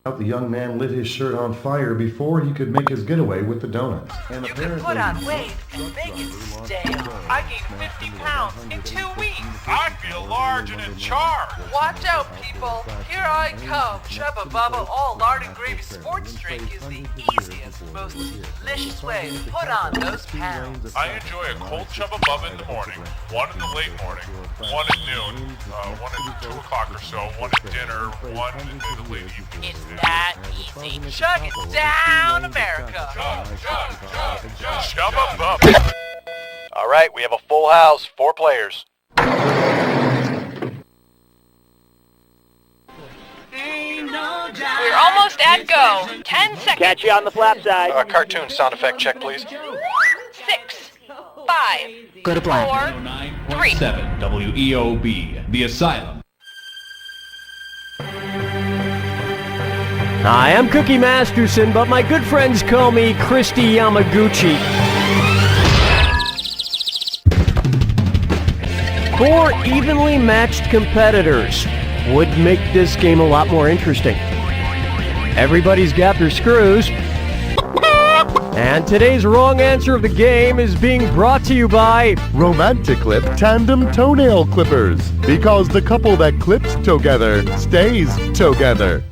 The young man lit his shirt on fire before he could make his getaway with the donuts. And you can put on weight and make it stale. I gained 50 pounds in 2 weeks. I feel large and in charge. Watch out, people. Here I come. Chubba Bubba All Lard and Gravy Sports Drink is the easiest, most delicious way to put on those pounds. I enjoy a cold Chubba Bubba in the morning, one in the late morning, one at noon, one at 2 o'clock or so, one at dinner, one in the late evening. It's that easy. Chug it down, America. Chubba Bubba. All right, we have a full house, 4 players. We're almost at go. 10 seconds. Catch you on the flap side. Cartoon sound effect check, please. 6, 5, Go to black. 4, 3. 7 WEOB, The Asylum. Hi, I'm Cookie Masterson, but my good friends call me Christy Yamaguchi. 4 evenly matched competitors would make this game a lot more interesting. Everybody's got their screws. And today's wrong answer of the game is being brought to you by RomantiClip Tandem Toenail Clippers. Because the couple that clips together stays together.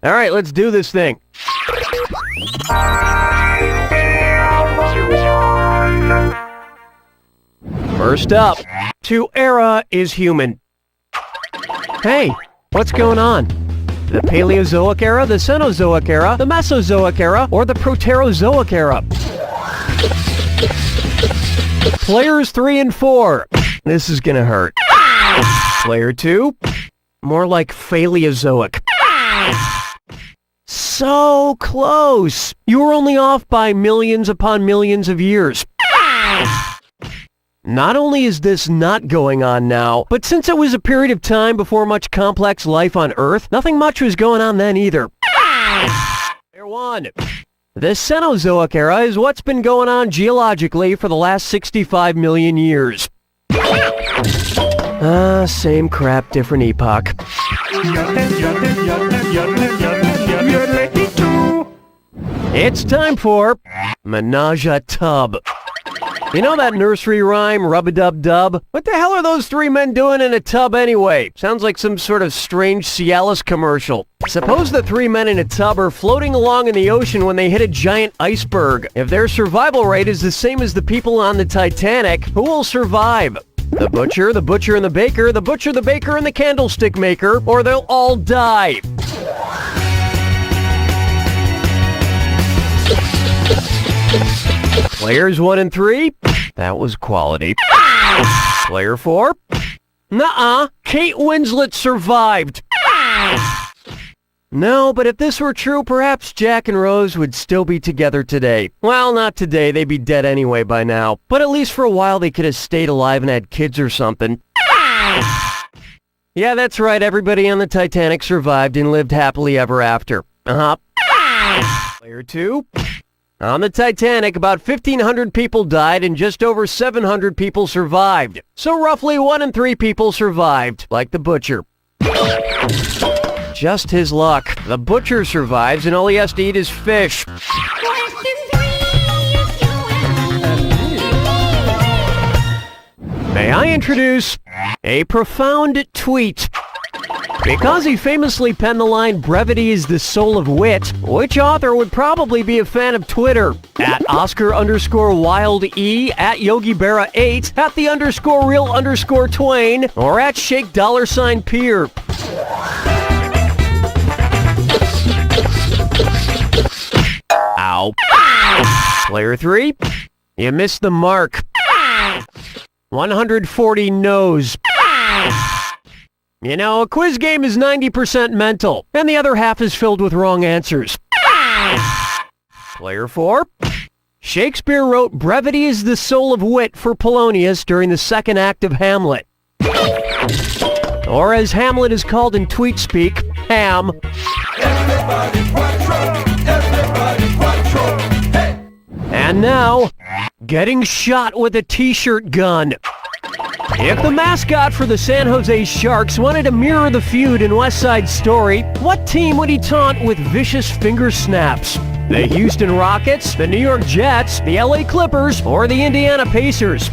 All right, let's do this thing. First up, to era is human. Hey, what's going on? The Paleozoic era, the Cenozoic era, the Mesozoic era, or the Proterozoic era? Players 3 and 4. This is gonna hurt. Player 2, more like Paleozoic. So close! You were only off by millions upon millions of years. Not only is this not going on now, but since it was a period of time before much complex life on Earth, nothing much was going on then either. Player 1. The Cenozoic era is what's been going on geologically for the last 65 million years. Same crap, different epoch. It's time for Menage a Tub. You know that nursery rhyme, rub-a-dub-dub? What the hell are those 3 men doing in a tub anyway? Sounds like some sort of strange Cialis commercial. Suppose the 3 men in a tub are floating along in the ocean when they hit a giant iceberg. If their survival rate is the same as the people on the Titanic, who will survive? The butcher, the butcher and the baker, the butcher, the baker, and the candlestick maker, or they'll all die. Players 1 and 3, that was quality. Player 4, nuh-uh, Kate Winslet survived. No, but if this were true, perhaps Jack and Rose would still be together today. Well, not today, they'd be dead anyway by now. But at least for a while they could have stayed alive and had kids or something. Yeah, that's right, everybody on the Titanic survived and lived happily ever after. Player 2. On the Titanic, about 1,500 people died and just over 700 people survived. So roughly 1 in 3 people survived, like the butcher. Just his luck. The butcher survives and all he has to eat is fish. May I introduce a profound tweet? Because he famously penned the line, "Brevity is the soul of wit," which author would probably be a fan of Twitter? At Oscar_Wilde, at Yogi Berra 8, at the _real_Twain, or at Shake $Peer. Ow. Player 3, you missed the mark. 140 no's. You know, a quiz game is 90% mental, and the other half is filled with wrong answers. Player 4, Shakespeare wrote "Brevity is the soul of wit" for Polonius during the second act of Hamlet. Or as Hamlet is called in tweet speak, Ham. And now, getting shot with a t-shirt gun. If the mascot for the San Jose Sharks wanted to mirror the feud in West Side Story, what team would he taunt with vicious finger snaps? The Houston Rockets, the New York Jets, the LA Clippers, or the Indiana Pacers?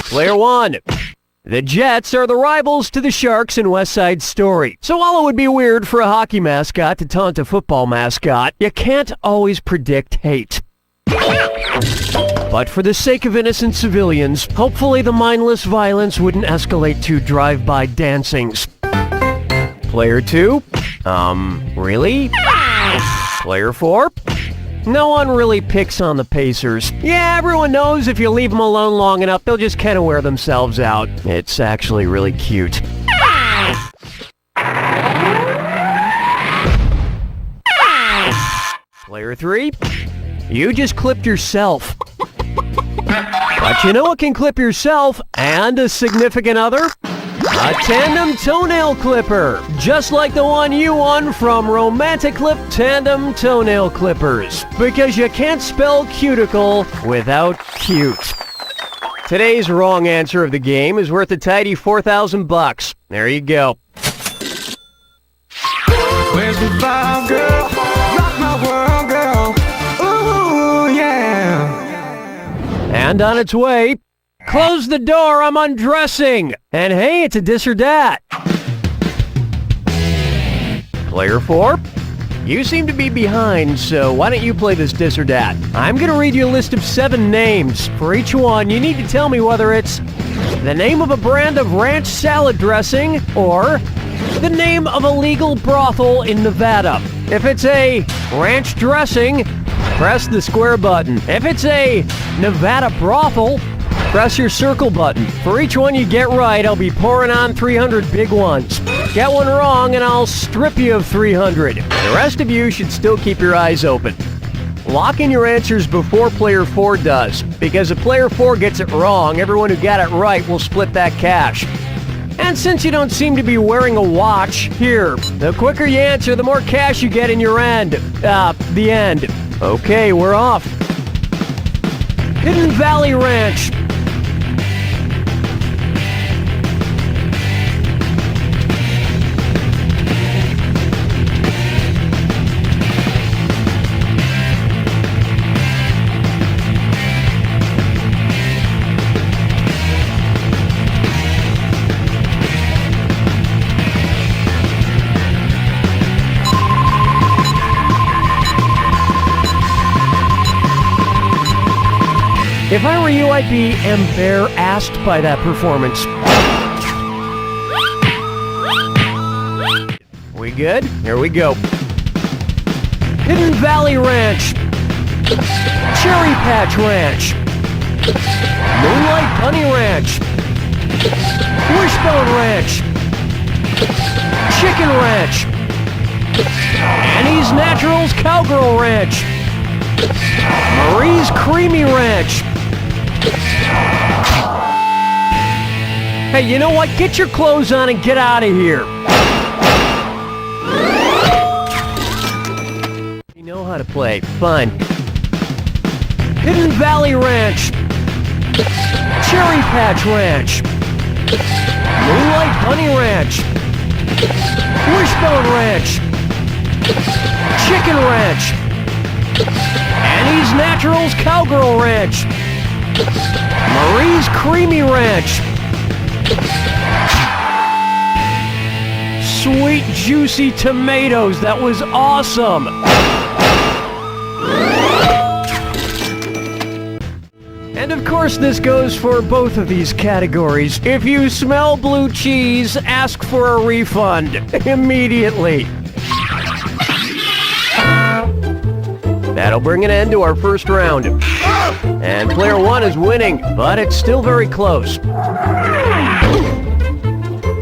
Player 1. The Jets are the rivals to the Sharks in West Side Story. So while it would be weird for a hockey mascot to taunt a football mascot, you can't always predict hate. But for the sake of innocent civilians, hopefully the mindless violence wouldn't escalate to drive-by dancings. Player 2? Really? Player 4? No one really picks on the Pacers. Yeah, everyone knows if you leave them alone long enough, they'll just kind of wear themselves out. It's actually really cute. Player 3? You just clipped yourself. But you know what can clip yourself and a significant other? A tandem toenail clipper, just like the one you won from RomantiClip Tandem Toenail Clippers. Because you can't spell cuticle without cute. Today's wrong answer of the game is worth a tidy $4,000. There you go. Where's the vibe, girl? Rock my world, girl. Ooh, yeah. And on its way, close the door, I'm undressing. And hey, it's a disordat. Player 4, you seem to be behind, so why don't you play this disordat? I'm going to read you a list of 7 names. For each one, you need to tell me whether it's the name of a brand of ranch salad dressing or the name of a legal brothel in Nevada. If it's a ranch dressing, press the square button. If it's a Nevada brothel, press your circle button. For each one you get right, I'll be pouring on 300 big ones. Get one wrong and I'll strip you of 300. The rest of you should still keep your eyes open. Lock in your answers before player 4 does, because if player 4 gets it wrong, everyone who got it right will split that cash. And since you don't seem to be wearing a watch, here, the quicker you answer, the more cash you get in your end. The end. Okay, we're off. Hidden Valley Ranch. If I were you, I'd be embarrassed by that performance. We good? Here we go. Hidden Valley Ranch. Cherry Patch Ranch. Moonlight Bunny Ranch. Wishbone Ranch. Chicken Ranch. Annie's Naturals Cowgirl Ranch. Marie's Creamy Ranch. Hey, you know what? Get your clothes on and get out of here. You know how to play. Fine. Hidden Valley Ranch. Cherry Patch Ranch. Moonlight Bunny Ranch. Wishbone Ranch. Chicken Ranch. Annie's Naturals Cowgirl Ranch. Marie's Creamy Ranch. Sweet juicy tomatoes. That was awesome. And of course this goes for both of these categories. If you smell blue cheese, ask for a refund immediately. That'll bring an end to our first round. And player 1 is winning, but it's still very close.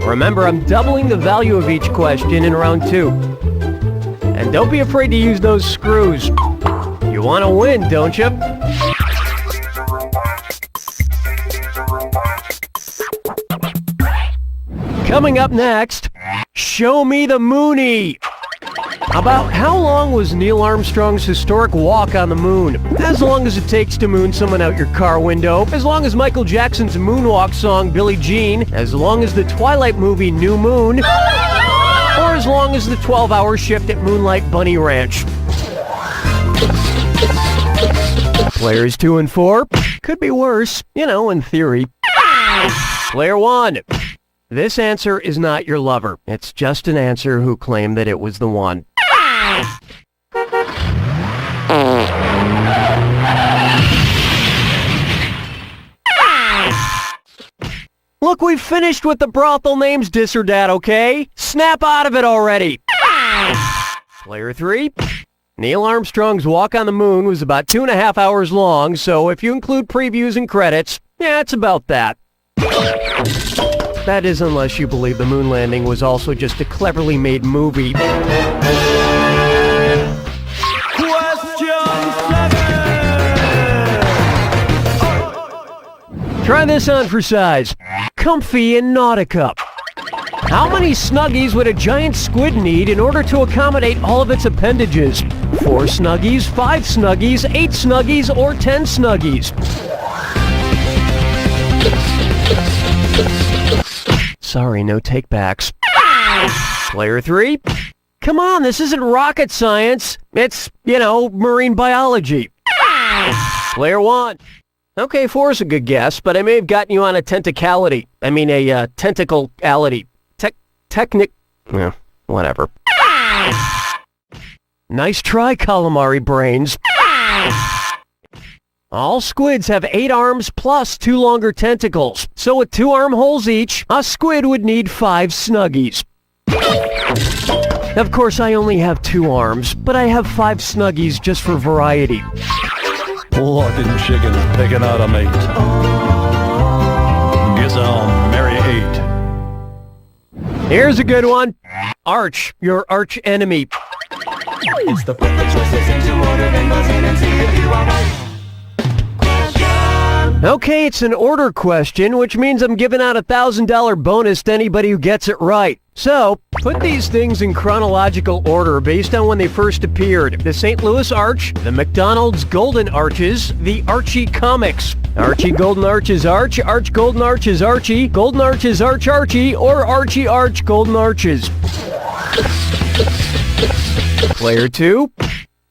Remember, I'm doubling the value of each question in round 2. And don't be afraid to use those screws. You want to win, don't you? Coming up next, show me the Moonie. About how long was Neil Armstrong's historic walk on the moon? As long as it takes to moon someone out your car window, as long as Michael Jackson's moonwalk song Billie Jean, as long as the Twilight movie New Moon, or as long as the 12-hour shift at Moonlight Bunny Ranch. Players 2 and 4 could be worse, in theory. Player 1. This answer is not your lover. It's just an answer who claimed that it was the one. Look, we've finished with the brothel names disordat, okay? Snap out of it already! Player 3. Neil Armstrong's walk on the moon was about 2.5 hours long, so if you include previews and credits, yeah, it's about that. That is unless you believe the moon landing was also just a cleverly made movie. Try this on for size. Comfy in Nautica. How many Snuggies would a giant squid need in order to accommodate all of its appendages? 4 Snuggies, 5 Snuggies, 8 Snuggies, or 10 Snuggies? Sorry, no takebacks. Player 3. Come on, this isn't rocket science. It's, marine biology. Player 1. Okay, 4 is a good guess, but I may have gotten you on a tentacality. I mean a tentacleality. Yeah, whatever. Nice try, calamari brains. All squids have 8 arms plus 2 longer tentacles. So with 2 armholes each, a squid would need 5 Snuggies. Of course, I only have 2 arms, but I have 5 Snuggies just for variety. Fucking chickens picking out a mate. Guess I'll marry 8. Here's a good one. Arch, your arch enemy. It's the perfect choice to send to order, then buzz in and see if you are right. Okay, it's an order question, which means I'm giving out a $1,000 bonus to anybody who gets it right. So, put these things in chronological order based on when they first appeared. The St. Louis Arch, the McDonald's Golden Arches, the Archie comics. Archie Golden Arches Arch, Arch Golden Arches Archie, Golden Arches Arch Archie, or Archie Arch Golden Arches. Player 2.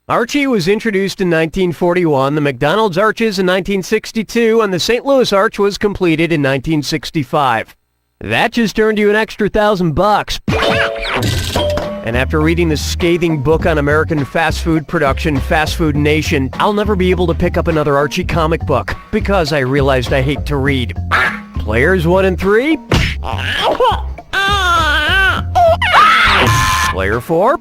Archie was introduced in 1941, the McDonald's Arches in 1962, and the St. Louis Arch was completed in 1965. That just earned you an extra $1,000. And after reading the scathing book on American fast food production, Fast Food Nation, I'll never be able to pick up another Archie comic book, because I realized I hate to read. Players 1 and 3. Player 4.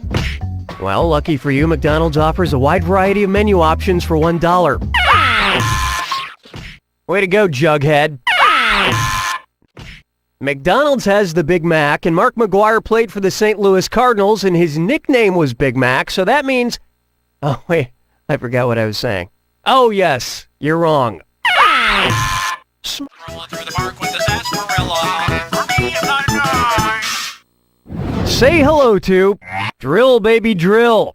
Well, lucky for you, McDonald's offers a wide variety of menu options for $1. Way to go, Jughead. McDonald's has the Big Mac, and Mark McGuire played for the St. Louis Cardinals, and his nickname was Big Mac, so that means... Oh, wait, I forgot what I was saying. Oh, yes, you're wrong. Say hello to Drill Baby Drill.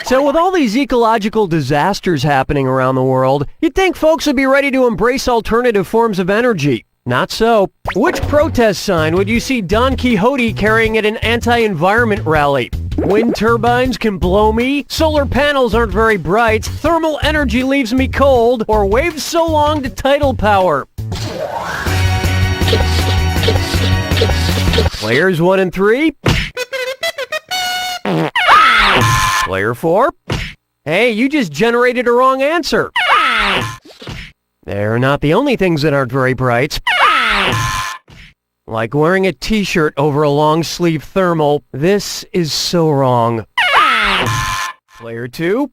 So with all these ecological disasters happening around the world, you'd think folks would be ready to embrace alternative forms of energy. Not so. Which protest sign would you see Don Quixote carrying at an anti-environment rally? Wind turbines can blow me, solar panels aren't very bright, thermal energy leaves me cold, or waves so long to tidal power. Players 1 and 3. Player 4. Hey, you just generated a wrong answer. They're not the only things that aren't very bright. Like wearing a t-shirt over a long-sleeve thermal. This is so wrong. Player 2.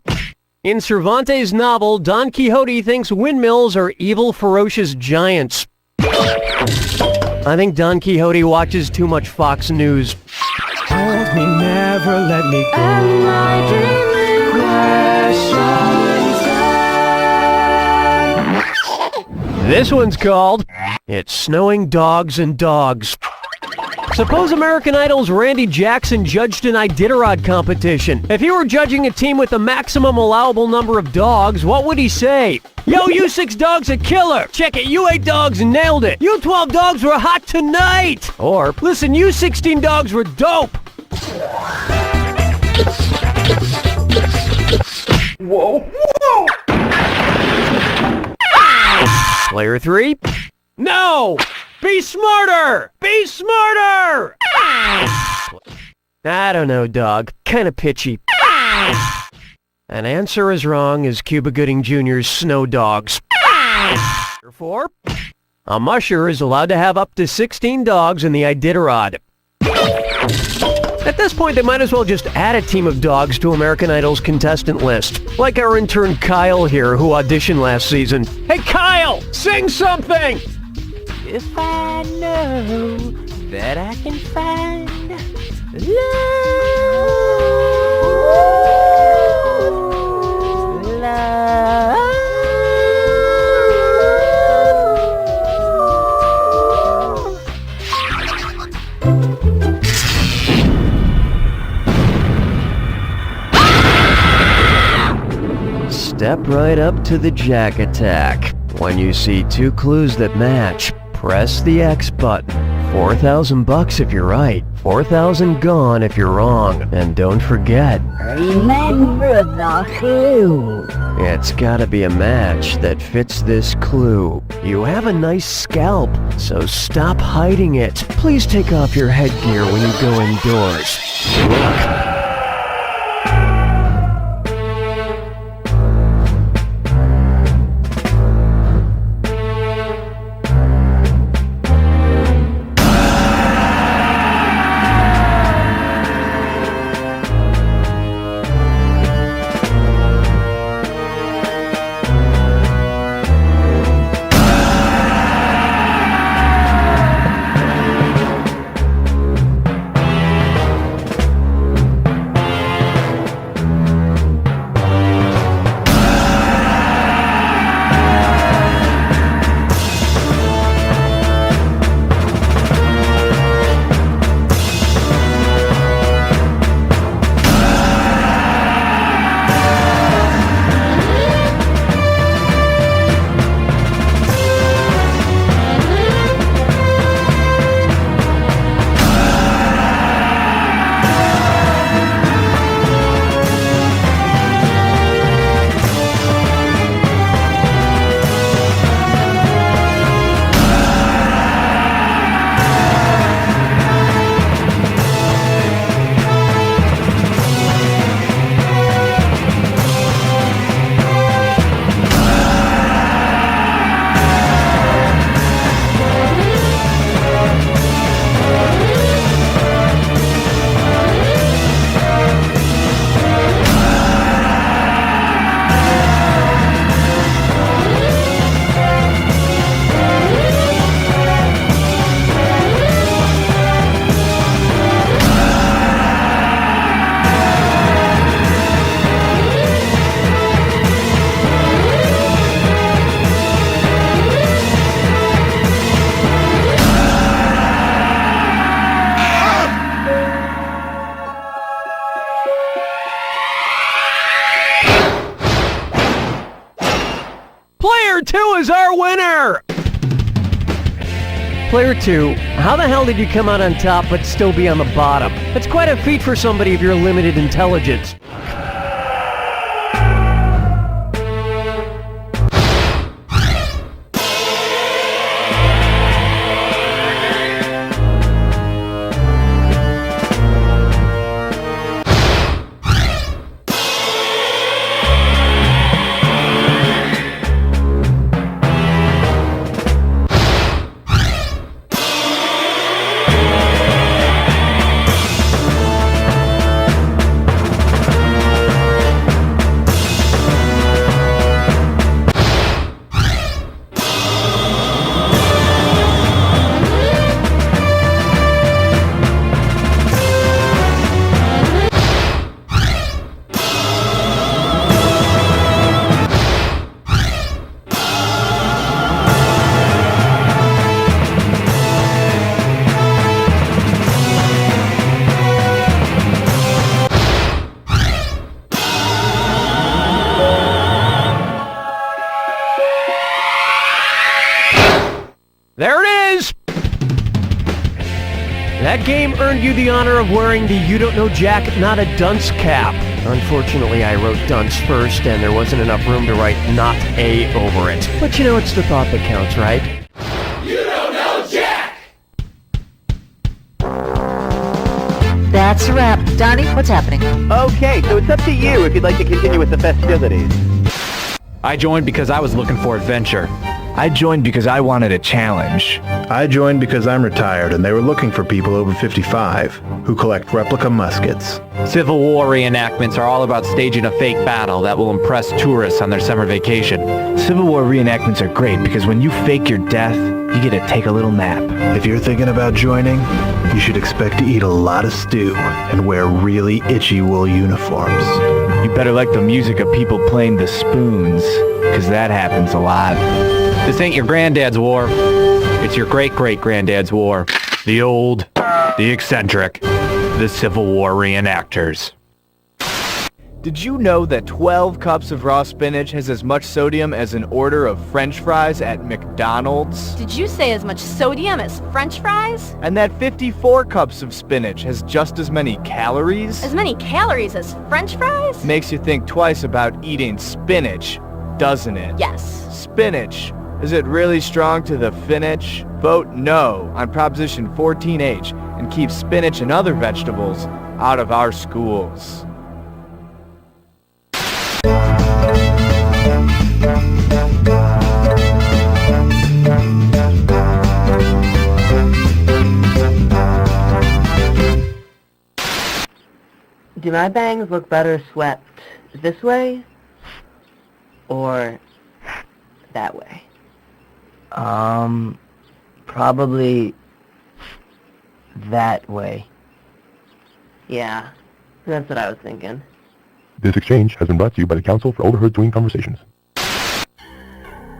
In Cervantes' novel, Don Quixote thinks windmills are evil, ferocious giants. I think Don Quixote watches too much Fox News. Hold me, never let me go. And my dreaming questions. This one's called It's Snowing Dogs and Dogs. Suppose American Idol's Randy Jackson judged an Iditarod competition. If he were judging a team with the maximum allowable number of dogs, what would he say? Yo, you 6 dogs a killer! Check it, you 8 dogs nailed it! You 12 dogs were hot tonight! Or, listen, you 16 dogs were dope! Whoa, whoa! Player 3? No! Be smarter! Be smarter! I don't know, dog. Kinda pitchy. An answer as wrong as Cuba Gooding Jr.'s Snow Dogs. Player 4? A musher is allowed to have up to 16 dogs in the Iditarod. At this point, they might as well just add a team of dogs to American Idol's contestant list. Like our intern Kyle here, who auditioned last season. Hey Kyle, sing something! If I know that I can find love. Step right up to the Jack Attack. When you see 2 clues that match, press the X button. $4,000 if you're right, 4,000 gone if you're wrong. And don't forget, remember the clue. It's gotta be a match that fits this clue. You have a nice scalp, so stop hiding it. Please take off your headgear when you go indoors. Good luck. Player 2 is our winner! Player 2, how the hell did you come out on top but still be on the bottom? That's quite a feat for somebody of your limited intelligence. That game earned you the honor of wearing the You Don't Know Jack, Not a Dunce cap. Unfortunately, I wrote dunce first, and there wasn't enough room to write not a over it. But you know, it's the thought that counts, right? You don't know Jack! That's a wrap. Donnie, what's happening? Okay, so it's up to you if you'd like to continue with the festivities. I joined because I was looking for adventure. I joined because I wanted a challenge. I joined because I'm retired and they were looking for people over 55 who collect replica muskets. Civil War reenactments are all about staging a fake battle that will impress tourists on their summer vacation. Civil War reenactments are great because when you fake your death, you get to take a little nap. If you're thinking about joining, you should expect to eat a lot of stew and wear really itchy wool uniforms. You better like the music of people playing the spoons, because that happens a lot. This ain't your granddad's war. It's your great-great-granddad's war. The old, the eccentric, the Civil War reenactors. Did you know that 12 cups of raw spinach has as much sodium as an order of French fries at McDonald's? Did you say as much sodium as French fries? And that 54 cups of spinach has just as many calories? As many calories as French fries? Makes you think twice about eating spinach, doesn't it? Yes. Spinach. Is it really strong to the finish? Vote no on Proposition 14H and keep spinach and other vegetables out of our schools. Do my bangs look better swept this way or that way? Probably that way. Yeah, that's what I was thinking. This exchange has been brought to you by the Council for Overheard Tween Conversations.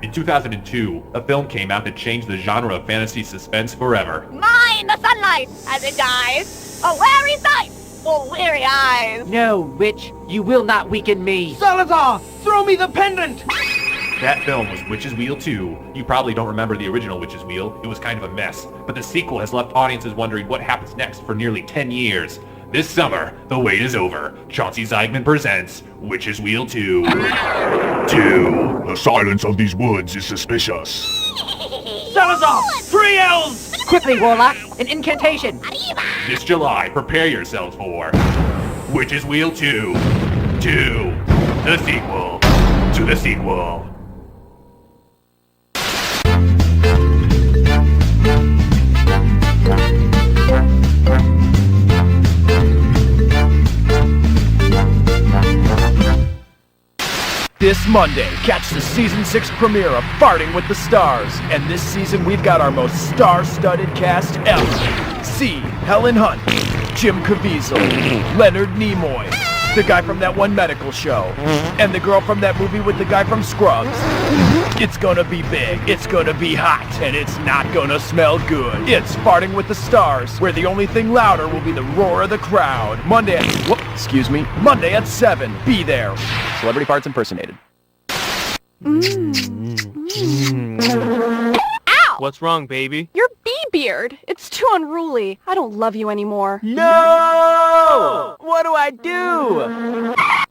In 2002, a film came out that changed the genre of fantasy suspense forever. Mine the sunlight as it dies. A wary sight for weary eyes. No, witch, you will not weaken me. Salazar, throw me the pendant! That film was Witch's Wheel 2. You probably don't remember the original Witch's Wheel. It was kind of a mess. But the sequel has left audiences wondering what happens next for nearly 10 years. This summer, the wait is over. Chauncey Zeigman presents Witch's Wheel 2. 2. The silence of these woods is suspicious. Salazar, 3 elves! Quickly, Warlock, an incantation. This July, prepare yourselves for Witch's Wheel 2. 2. The sequel to the sequel. This Monday, catch the Season 6 premiere of Farting with the Stars. And this season, we've got our most star-studded cast ever. See Helen Hunt, Jim Caviezel, Leonard Nimoy, the guy from that one medical show, and the girl from that movie with the guy from Scrubs. It's gonna be big, it's gonna be hot, and it's not gonna smell good. It's Farting with the Stars, where the only thing louder will be the roar of the crowd. Monday at 7. Be there. Celebrity farts impersonated. Ow! What's wrong, baby? Your bee-beard. It's too unruly. I don't love you anymore. No! What do I do?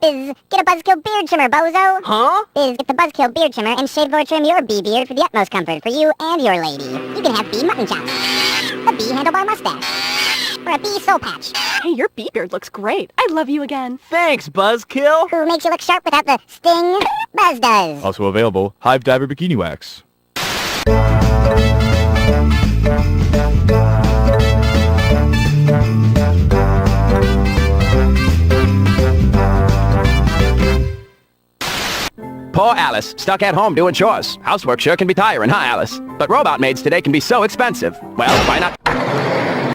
Is get a Buzzkill beard trimmer, bozo. Huh? Is get the Buzzkill beard trimmer and shave or trim your bee beard for the utmost comfort for you and your lady. You can have bee mutton chops, a bee handlebar mustache, or a bee soul patch. Hey, your bee beard looks great. I love you again. Thanks, Buzzkill. Who makes you look sharp without the sting? Buzz does. Also available, Hive Diver Bikini Wax. Poor Alice, stuck at home doing chores. Housework sure can be tiring, huh, Alice? But robot maids today can be so expensive. Well, why not